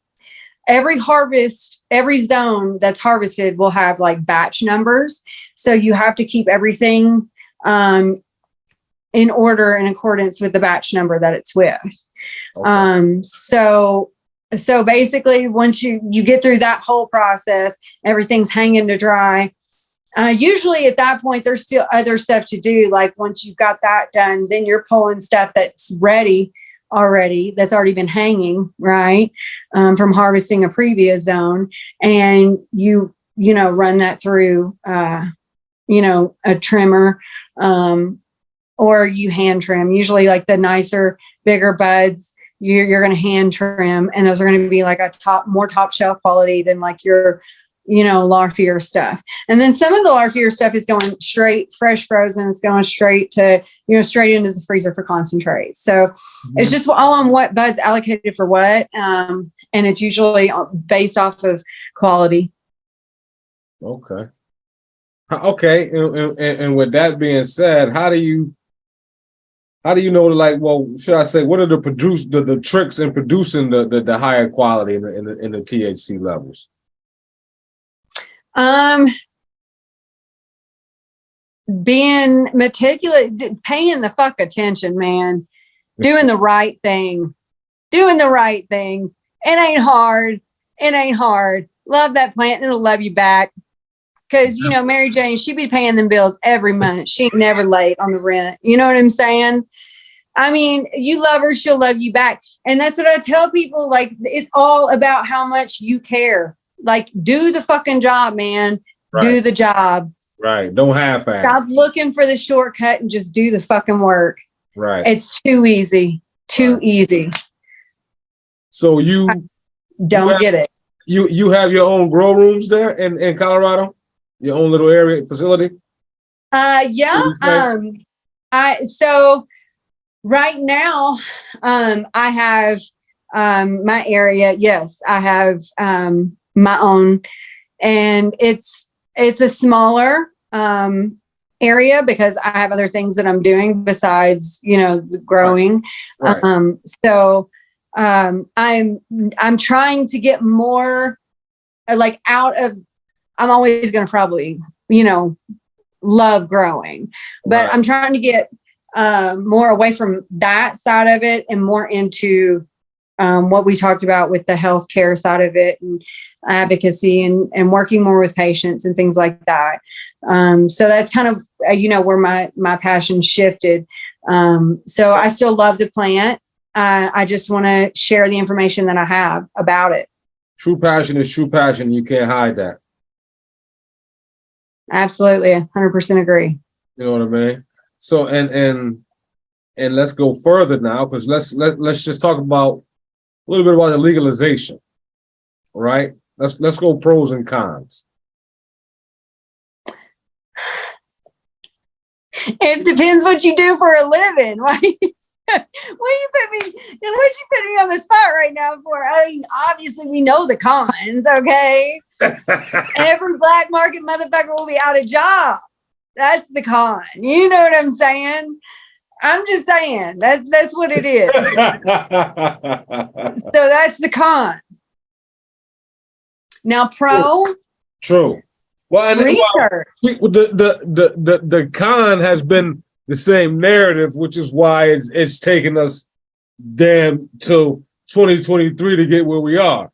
zone that's harvested will have like batch numbers. So you have to keep everything, in order, in accordance with the batch number that it's with. Okay. So basically once you get through that whole process, everything's hanging to dry. Usually at that point, there's still other stuff to do. Like once you've got that done, then you're pulling stuff that's ready already, that's already been hanging, right? From harvesting a previous zone. And you run that through, a trimmer, or you hand trim. Usually like the nicer, bigger buds, you're going to hand trim, and those are going to be like more top shelf quality than like your, larfier stuff. And then some of the larfier stuff is going straight, fresh frozen. It's going straight to, straight into the freezer for concentrate. So it's just all on what bud's allocated for what. And it's usually based off of quality. Okay. Okay. And with that being said, how do you How do you know, like, well, should I say, what are the tricks in producing the higher quality in the THC levels? Being meticulous, paying the fuck attention, man. Doing the right thing. It ain't hard. Love that plant and it'll love you back. Because, you know, Mary Jane, she be paying them bills every month. She ain't never late on the rent. You know what I'm saying? I mean, you love her, she'll love you back. And that's what I tell people. Like, it's all about how much you care. Like, do the fucking job, man. Right. Do the job. Right. Don't half-ass. Stop looking for the shortcut and just do the fucking work. Right. It's too easy. Too easy. So you don't get it. You have your own grow rooms there in Colorado? Your own little area facility? Yeah. So right now, I have my area. Yes, I have my own, and it's a smaller area because I have other things that I'm doing besides, you know, growing. Right. So I'm trying to get more like out of. I'm always going to probably, you know, love growing, but right. I'm trying to get more away from that side of it and more into what we talked about with the healthcare side of it and advocacy and working more with patients and things like that. So that's kind of, you know, where my passion shifted. So I still love the plant. I just want to share the information that I have about it. True passion is true passion. You can't hide that. Absolutely. 100% agree. You know what I mean? So, and let's go further now, because let's just talk about a little bit about the legalization. All right. Let's go pros and cons. It depends what you do for a living, right? What you put me on the spot right now for? I mean, obviously we know the cons, okay? Every black market motherfucker will be out of job. That's the con. You know what I'm saying? I'm just saying that's what it is. So that's the con. Now, pro. True. Well, and research. The con has been the same narrative, which is why it's taken us damn till 2023 to get where we are.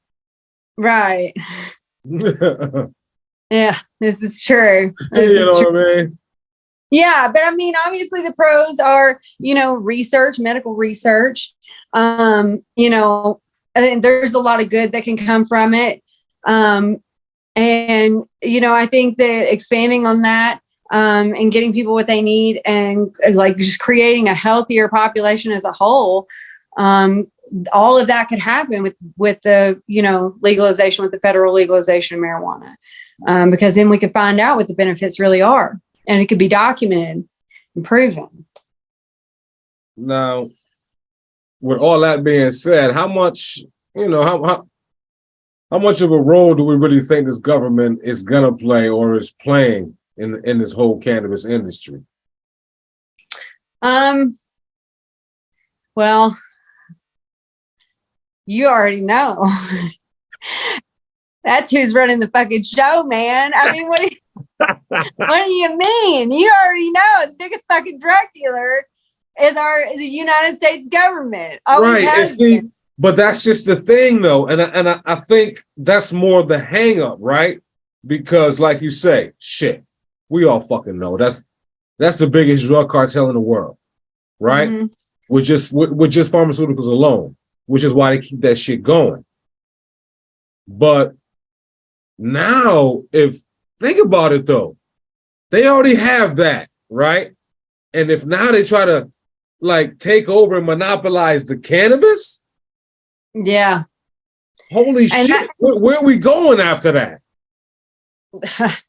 Right. Yeah, this is true. You know what I mean? Yeah, but I mean, obviously the pros are, you know, research, medical research. You know, and there's a lot of good that can come from it. And, you know, I think that expanding on that and getting people what they need and like just creating a healthier population as a whole, all of that could happen with the, you know, legalization, with the federal legalization of marijuana, because then we could find out what the benefits really are, and it could be documented and proven. Now, with all that being said, how much, you know, how much of a role do we really think this government is gonna play or is playing in this whole cannabis industry? Well, you already know. That's who's running the fucking show, man. I mean, what do you mean? You already know the biggest fucking drug dealer is the United States government. Always has been. But that's just the thing, though, and I think that's more the hang up, right? Because, like you say, shit, we all fucking know that's the biggest drug cartel in the world, right? Mm-hmm. With just pharmaceuticals alone, which is why they keep that shit going. But now, think about it though, they already have that, right? And if now they try to like take over and monopolize the cannabis, yeah, holy shit, where are we going after that?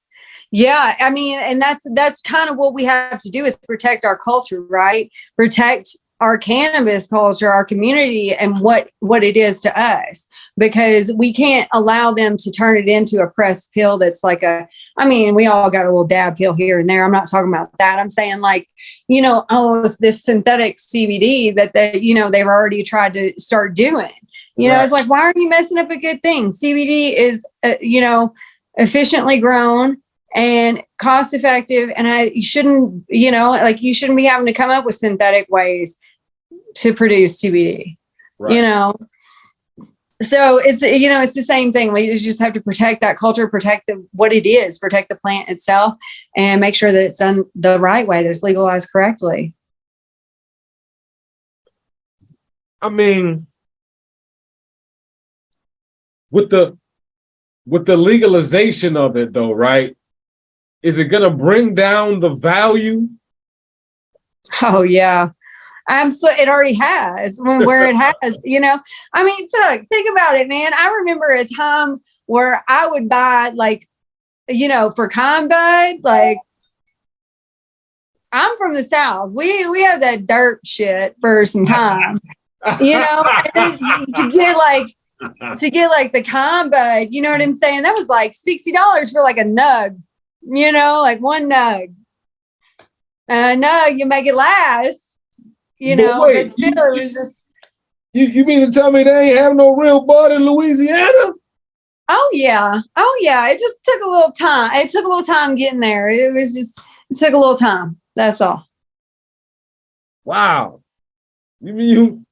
Yeah, I mean, and that's kind of what we have to do is protect our culture, right? Protect our cannabis culture, our community, and what it is to us, because we can't allow them to turn it into a pressed pill that's like we all got a little dab pill here and there. I'm not talking about that. I'm saying like, it's this synthetic CBD that they've already tried to start doing. It's like, why are you messing up a good thing? CBD is, efficiently grown and cost effective. And you shouldn't be having to come up with synthetic ways to produce CBD, So it's, it's the same thing. We just have to protect that culture, protect what it is, protect the plant itself, and make sure that it's done the right way, that it's legalized correctly. I mean, with the legalization of it though, right? Is it going to bring down the value? Oh yeah. Absolutely. It already has, where it has, think about it, man. I remember a time where I would buy for con bud, like I'm from the South. We have that dirt shit for some time, and then to get the con bud, you know what I'm saying? That was like $60 for like a nug, like one nug. Nug, you make it last, but still it was just. You mean to tell me they ain't have no real bud in Louisiana? Oh yeah. It just took a little time. It took a little time getting there. It took a little time. That's all. Wow. You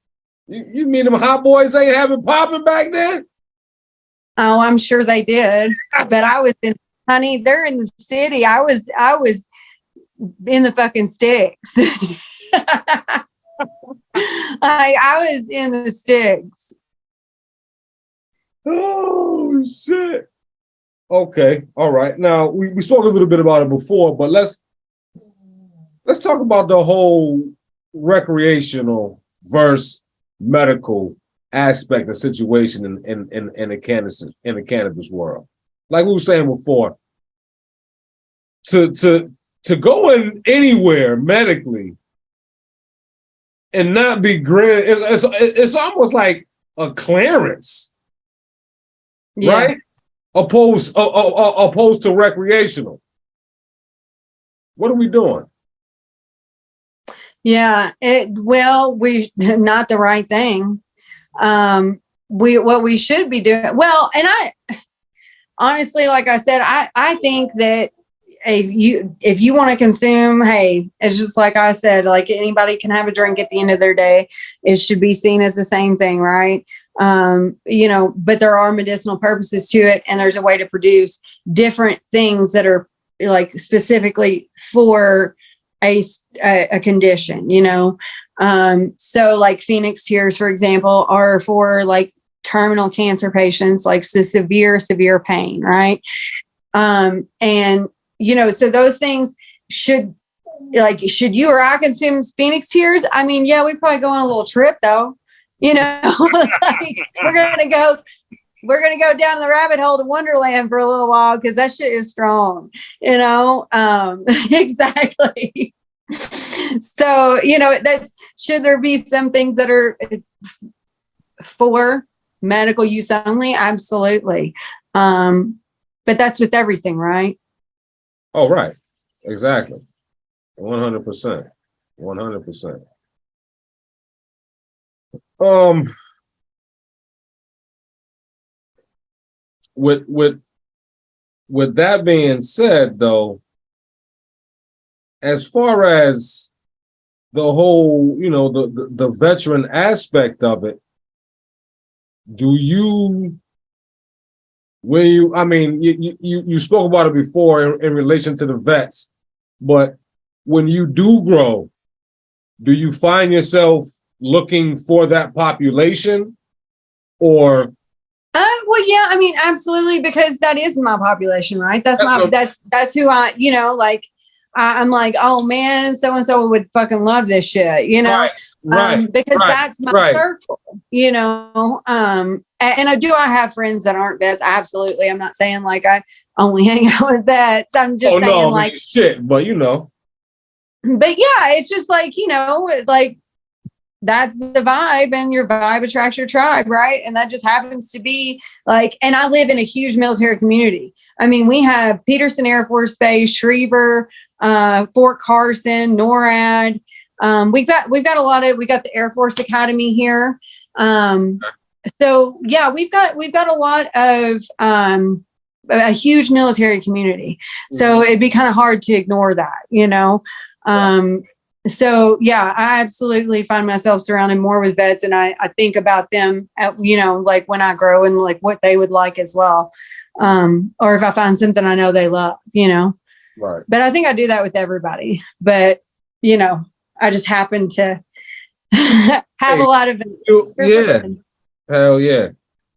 mean them hot boys ain't having popping back then? Oh, I'm sure they did. But I was they're in the city. I was in the fucking sticks. I was in the sticks. Oh shit. Okay. All right. Now we spoke a little bit about it before, but let's talk about the whole recreational versus medical aspect of situation in the cannabis world. Like we were saying before, to go in anywhere medically and not be granted, it's almost like a clearance, right? Opposed to recreational. What are we doing? Yeah, we not the right thing. What we should be doing. Well, and I honestly, like I said, I think that if you want to consume, hey, it's just like I said, like anybody can have a drink at the end of their day. It should be seen as the same thing, right? But there are medicinal purposes to it, and there's a way to produce different things that are like specifically for a condition, so like Phoenix tears, for example, are for like terminal cancer patients, like the severe pain, right? And so those things should you or I consume Phoenix tears? I mean, yeah, we probably go on a little trip though, like we're gonna go down the rabbit hole to Wonderland for a little while because that shit is strong, exactly. So, should there be some things that are for medical use only? Absolutely. But that's with everything, right? Oh, right. Exactly. 100%. 100%. With that being said, though, as far as the whole, the veteran aspect of it, you spoke about it before in relation to the vets, but when you do grow, do you find yourself looking for that population or? Well, yeah, I mean, absolutely, because that is my population, right? That's who I'm like, oh man, so-and-so would fucking love this shit, Right. Because that's my circle, and I have friends that aren't vets. Absolutely. I'm not saying like I only hang out with vets. I'm just saying shit, but but yeah, it's just like, like that's the vibe, and your vibe attracts your tribe, right? And that just happens to be like, and I live in a huge military community. I mean, we have Peterson Air Force Base, Schriever, Fort Carson, NORAD. We've got we got the Air Force Academy here. So yeah, we've got a lot of a huge military community. So it'd be kind of hard to ignore that, you know. So yeah, I absolutely find myself surrounded more with vets, and I think about them at, you know, like when I grow and like what they would like as well. Or if I find something I know they love, you know. Right. But I think I do that with everybody. But, you know, I just happen to have a lot of yeah. Hell yeah.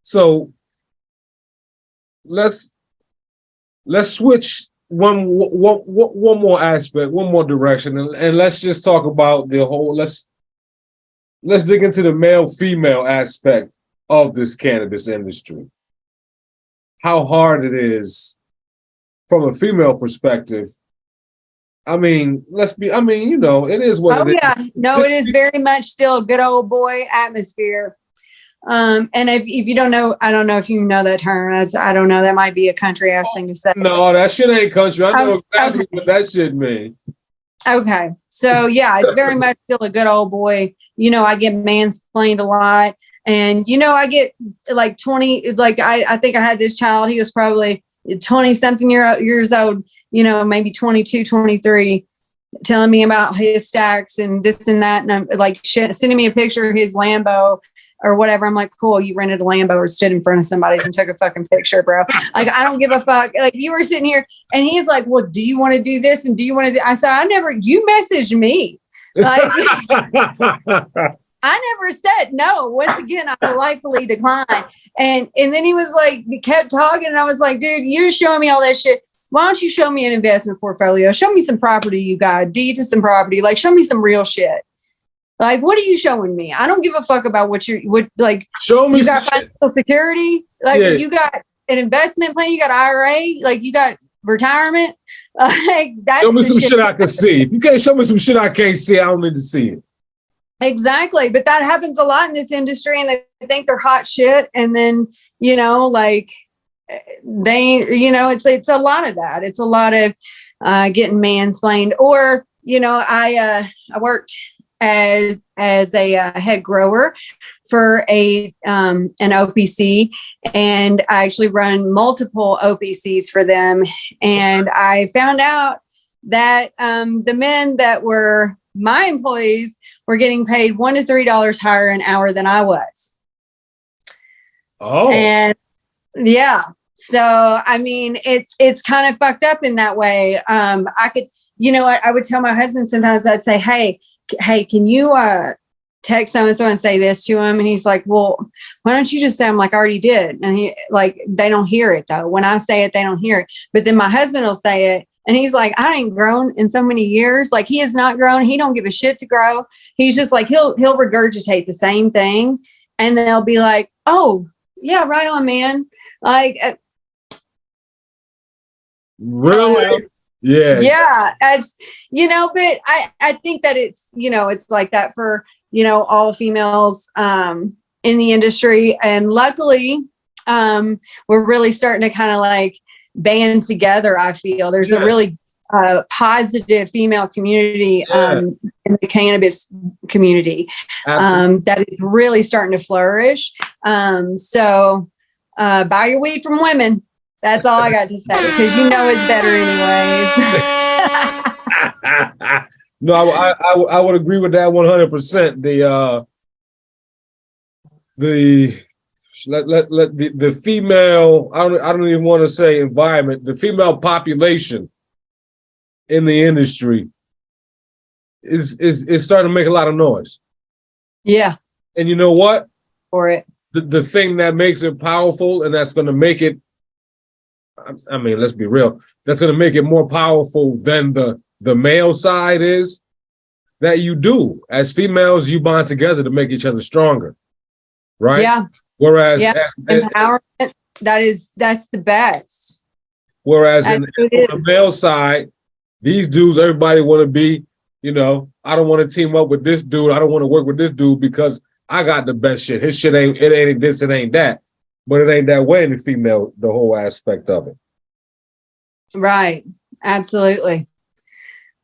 So let's switch one more aspect, one more direction, and let's just talk about the whole. Let's dig into the male-female aspect of this cannabis industry. How hard it is from a female perspective. I mean, you know, it is what it is. Yeah. No, it is very much still a good old boy atmosphere. And if you don't know, I don't know if you know that term. I don't know, that might be a country ass thing to say. No, that shit ain't country. I know exactly what that shit means. Okay. So yeah, it's very much still a good old boy. You know, I get mansplained a lot. And, you know, I get like 20, like I think I had this child, he was probably 20 something years old, you know, maybe 22, 23, telling me about his stacks and this and that. And I'm like sending me a picture of his Lambo or whatever. I'm like, cool, you rented a Lambo or stood in front of somebody's and took a fucking picture, bro. Like, I don't give a fuck. Like, you were sitting here and he's like, well, do you want to do this? And do you want to do? I said, you messaged me. Like, I never said no. Once again, I politely declined. And then he was like, he kept talking. And I was like, dude, you're showing me all that shit. Why don't you show me an investment portfolio? Show me some property you got, deed to some property. Like, show me some real shit. Like, what are you showing me? I don't give a fuck about what like. Show me. You got financial security. Like, you got an investment plan. You got IRA. Like, you got retirement. Like, that's show me some shit I can see. If you can't show me some shit I can't see, I don't need to see it. Exactly. But that happens a lot in this industry, and they think they're hot shit. And then, you know, like they, you know, it's a lot of that. It's a lot of getting mansplained. Or, you know, I worked as a head grower for an OPC, and I actually run multiple OPCs for them. And I found out that the men that were my employees were getting paid $1 to $3 higher an hour than I was. Oh, and yeah. So, I mean, it's kind of fucked up in that way. I could, you know, I would tell my husband sometimes, I'd say, hey, can you text so-and-so and say this to him? And he's like, well, why don't you just say? I'm like, I already did. And he like, they don't hear it though. When I say it, they don't hear it. But then my husband will say it. And he's like, I ain't grown in so many years. Like, he has not grown. He don't give a shit to grow. He's just like, he'll regurgitate the same thing. And they'll be like, oh yeah, right on, man. Like, really? Yeah. Yeah. It's, you know, but I think that it's, you know, it's like that for, you know, all females in the industry. And luckily, we're really starting to kind of like band together. I feel there's a really positive female community in the cannabis community that is really starting to flourish. So buy your weed from women. That's all I got to say, because you know it's better anyways. No, I would agree with that 100%. The female, I don't even want to say environment, the female population in the industry is starting to make a lot of noise. Yeah. And you know what? For it. The thing that makes it powerful, and that's going to make it, I mean, let's be real, that's going to make it more powerful than the male side is, that you do. As females, you bond together to make each other stronger. Right? Yeah. Whereas empowerment, that's the best. Whereas on the male side, these dudes, everybody want to be You know, I don't want to team up with this dude. I don't want to work with this dude because I got the best shit. His shit ain't this, it ain't that. But it ain't that way in the female, the whole aspect of it. Right. Absolutely.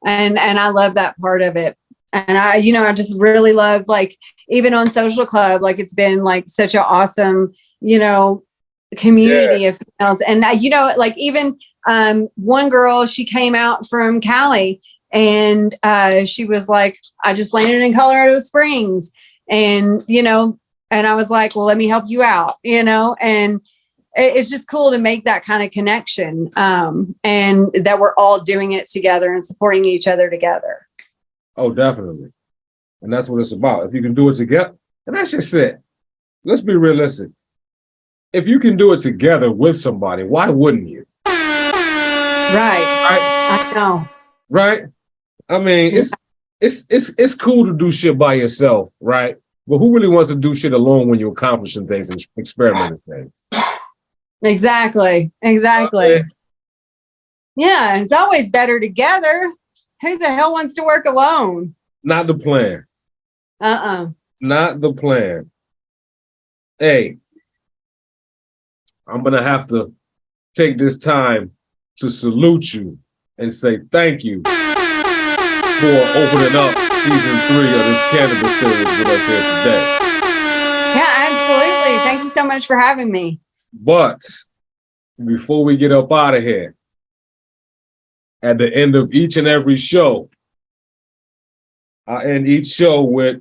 And I love that part of it. And I just really love, like, even on Social Club, like, it's been like such an awesome, community of females. And like, even one girl, she came out from Cali, and she was like, I just landed in Colorado Springs, and and I was like, well, let me help you out, and it's just cool to make that kind of connection, and that we're all doing it together and supporting each other together. Oh, definitely. And that's what it's about. If you can do it together, and that's just it. Let's be realistic. If you can do it together with somebody, why wouldn't you? Right. I know. Right? I mean, it's cool to do shit by yourself, right? But who really wants to do shit alone when you're accomplishing things and experimenting things? Exactly. Okay. Yeah, it's always better together. Who the hell wants to work alone? Not the plan. Not the plan. Hey, I'm going to have to take this time to salute you and say thank you for opening up season 3 of this Cannabis series with us here today. Yeah, absolutely. Thank you so much for having me. But before we get up out of here, at the end of each and every show, I end each show with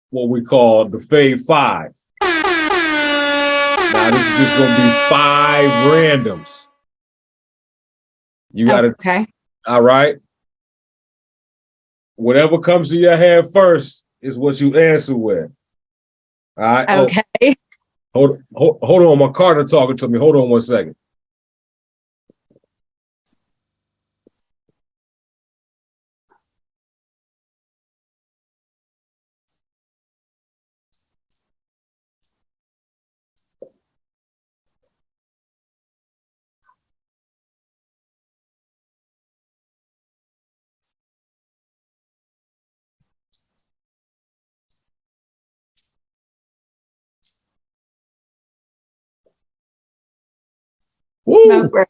what we call the Fave 5. Now, this is just going to be 5 randoms. You got to, okay. All right? Whatever comes to your head first is what you answer with. All right? Okay. Oh, hold on. My Carter talking to me. Hold on one second. Smoke break.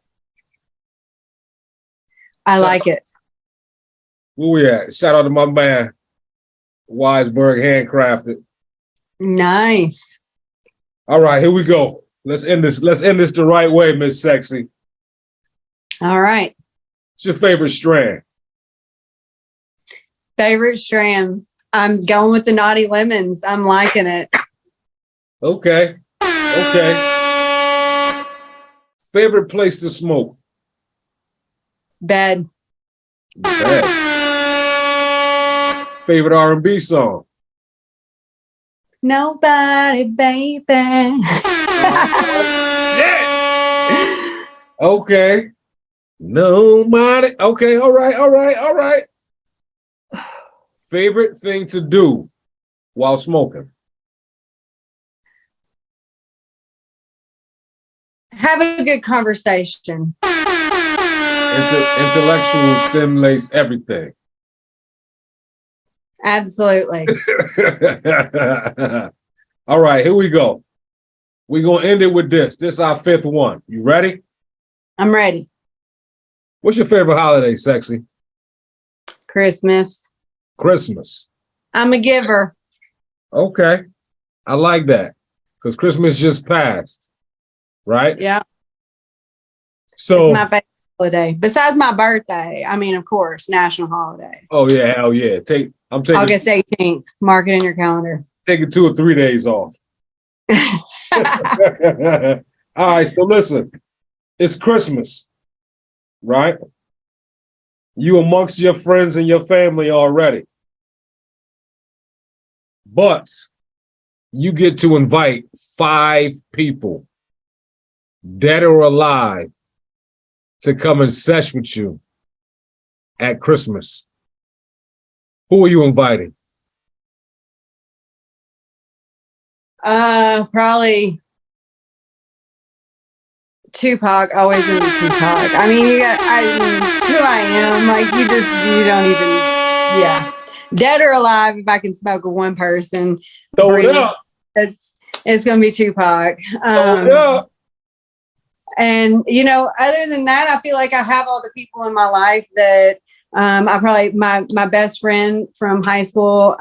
I like it. Where we at? Shout out to my man, Weisberg Handcrafted. Nice. All right, here we go. Let's end this the right way, Miss Sexy. All right. What's your favorite strand? Favorite strand? I'm going with the Naughty Lemons. I'm liking it. Okay. Favorite place to smoke? Bed. Favorite R&B song? Nobody, baby. Okay. Nobody. Okay. All right. Favorite thing to do while smoking? Have a good conversation. Intellectual stimulates everything. Absolutely. All right, here we go. We're going to end it with this. This is our 5th one. You ready? I'm ready. What's your favorite holiday, Sexy? Christmas. I'm a giver. Okay. I like that. Because Christmas just passed. Right? Yeah. So it's my favorite holiday. Besides my birthday. I mean, of course, national holiday. Oh, yeah. Hell yeah. I'm taking August 18th. Mark it in your calendar. Taking 2 or 3 days off. All right. So listen, it's Christmas, right? You amongst your friends and your family already. But you get to invite 5 people, dead or alive, to come and sesh with you at Christmas. Who are you inviting? Probably Tupac. Always into Tupac. I mean, who I am. Like, you don't even yeah, dead or alive, if I can smoke with one person, Throw it up. it's going to be Tupac. Throw it up. And, you know, other than that, I feel like I have all the people in my life that I probably, my best friend from high school,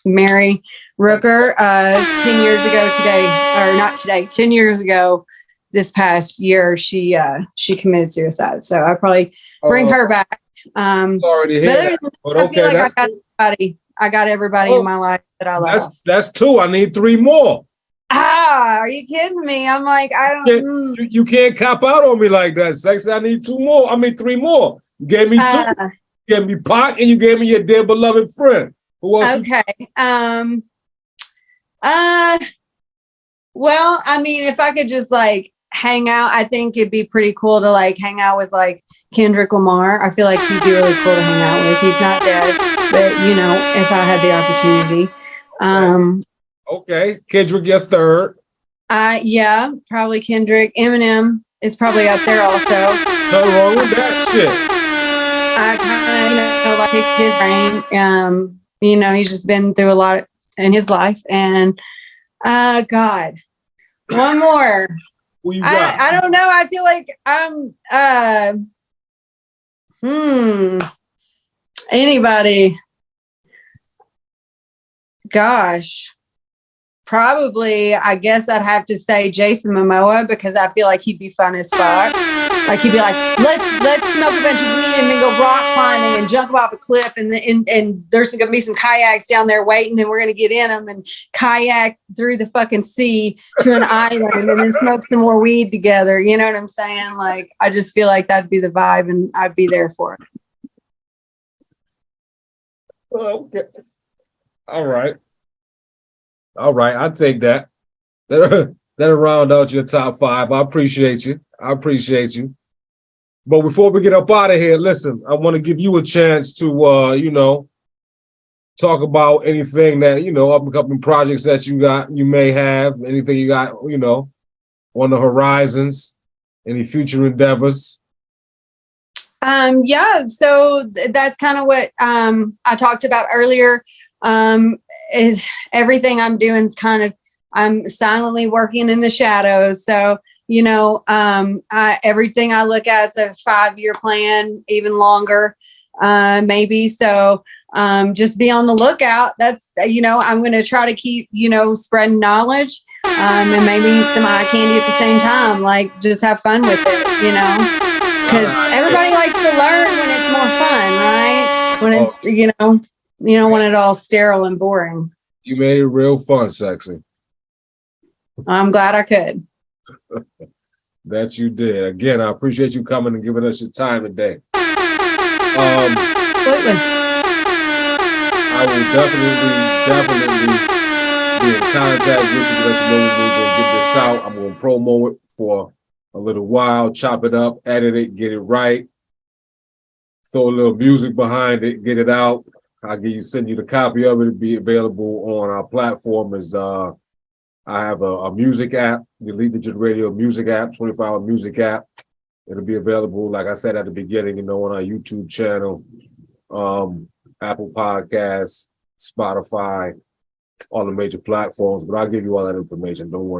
Mary Rooker, 10 years ago today, or not today, 10 years ago, this past year, she committed suicide. So I probably bring her back. Already here. But I feel like I got everybody in my life that I love. That's two. I need three more. Are you kidding me? I'm like, I don't. You can't cop out on me like that, Sexy. I need two more. I mean, three more. You gave me two. You gave me Pac, and you gave me your dear beloved friend. Who else? Okay. Well, I mean, if I could just like hang out, I think it'd be pretty cool to like hang out with like Kendrick Lamar. I feel like he'd be really cool to hang out with. He's not dead, but you know, if I had the opportunity. Okay, Kendrick, your third. Yeah, probably Kendrick. Eminem is probably up there also. Nothing wrong with that shit. I kind of, you know, like pick his brain. You know, he's just been through a lot in his life. And God, one more. Who you got? I don't know. I feel like anybody. Gosh. Probably, I guess I'd have to say Jason Momoa, because I feel like he'd be fun as fuck. Like he'd be like, let's smoke a bunch of weed and then go rock climbing and jump off a cliff, and there's gonna be some kayaks down there waiting, and we're gonna get in them and kayak through the fucking sea to an island and then smoke some more weed together. You know what I'm saying? Like, I just feel like that'd be the vibe, and I'd be there for it. Okay. All right, I'll take that. That'll round out your top five. I appreciate you. But before we get up out of here, listen, I want to give you a chance to, you know, talk about anything that, you know, up and coming projects that you may have, anything you got, you know, on the horizons, any future endeavors. Yeah, so that's kind of what I talked about earlier. Is everything I'm doing is kind of, I'm silently working in the shadows. So, you know, everything I look at is a 5-year plan, even longer, maybe. So just be on the lookout. That's, you know, I'm going to try to keep, you know, spreading knowledge and maybe some eye candy at the same time. Like, just have fun with it, you know, because everybody likes to learn when it's more fun, right? When it's, you don't want it all sterile and boring. You made it real fun, Sexy. I'm glad I could. That you did. Again, I appreciate you coming and giving us your time today. Absolutely. I will definitely be in contact with you to let you know when we're going to get this out. I'm going to promo it for a little while, chop it up, edit it, get it right, throw a little music behind it, get it out. Send you the copy of it. It'll be available on our platform as I have a music app, the Elite Digital Radio music app, 24-hour music app. It'll be available, like I said at the beginning, you know, on our YouTube channel, Apple Podcasts, Spotify, all the major platforms. But I'll give you all that information. Don't worry.